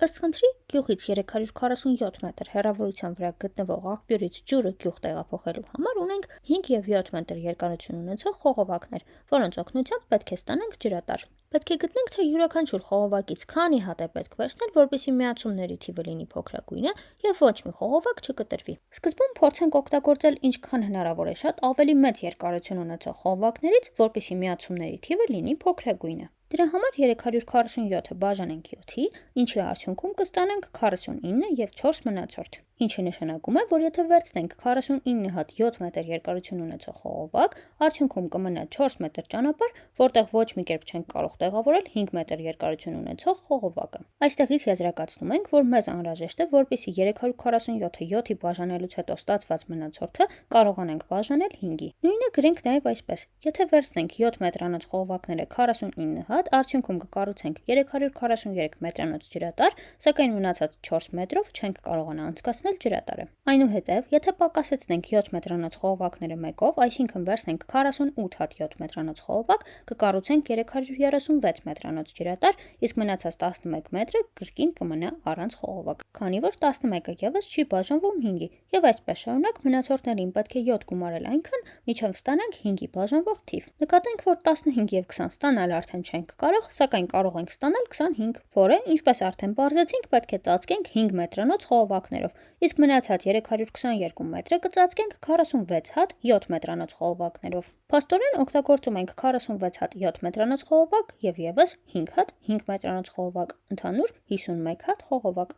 Ըստ խնդրի, գյուղից 347 մետր հեռավորության վրա գտնվող աղբյուրից ջուրը գյուղ տեղափոխելու համար ունենք 5 և 7 մետր երկարություն ունեցող խողովակներ, որոնց օգնությամբ պետք է ստանանք ջրատար։ Պետք է գտնենք, թե յուրաքանչյուր խողովակից քանի հատ է պետք վերցնել, որպեսզի միացումների թիվը լինի փոքրագույնը և ոչ մի խողովակ չկտրվի։ Սկզբում փորձենք օգտագործել ինչքան հնարավոր է շատ ավելի մեծ երկարություն ունեցող խողովակներից, որպեսզի միացումների թիվը լինի փոքրագույնը։ Դրա համար 347-ը բաժանենք 7-ի, ինչի արդյունքում կստանանք 49 և 4 մնացորդ, ինչը նշանակում է, որ եթե վերցնենք 49 հատ 7 մետր երկարություն ունեցող խողովակ, արդյունքում կմնա 4 մետր ճանապարհ, որտեղ ոչ մի կերպ չենք կարող տեղավորել 5 մետր երկարություն ունեցող խողովակը։ Այստեղից եզրակացնում ենք, որ մեզ անհրաժեշտ է, որպեսզի 347-ը 7-ի բաժանելուց հետո ստացված մնացորդը կարողանանք բաժանել 5-ի։ Նույնը գրենք նաև այսպես. եթե վերցնենք 7 մետրանոց խողովակները 49 հատ, արդյունքում կկառուցենք 343 մետրանոց ջրատար, սակայն մնացած 4 մետրով չենք կարողանա անցկացնել ջրատարը։ Այնուհետև, եթե պակասեցնենք 7 մետրանոց խողովակները մեկով, այսինքն վերցնենք 48 հատ 7 մետրանոց խողովակ, կկառուցենք 336 մետրանոց ջրատար, իսկ մնացած 11 մետրը կրկին կմնա առանց խողովակ, քանի որ 11-ը ևս չի բաժանվում 5-ի, եւ այսպես շարունակ մնացորդներին պետք է 7 գումարել այնքան, մինչև ստանանք 5-ի բաժանվող թիվ։ Նկատենք, որ 15 և 20 ստանալ արդեն չենք կարող, սակայն կարող ենք ստանալ 25, որը, ինչպես արդեն պարզեցինք, պետք է ծածկենք 5 մետրանոց խողովակներով, իսկ մնացած 322 մետրը կծածկենք 46 հատ 7 մետրանոց խողովակներով։ Փաստորեն օգտագործում ենք 46 հատ 7 մետրանոց խողովակ և ևս 5 հատ 5 մետրանոց խողովակ, ընդհանուր 51 հատ խողովակ։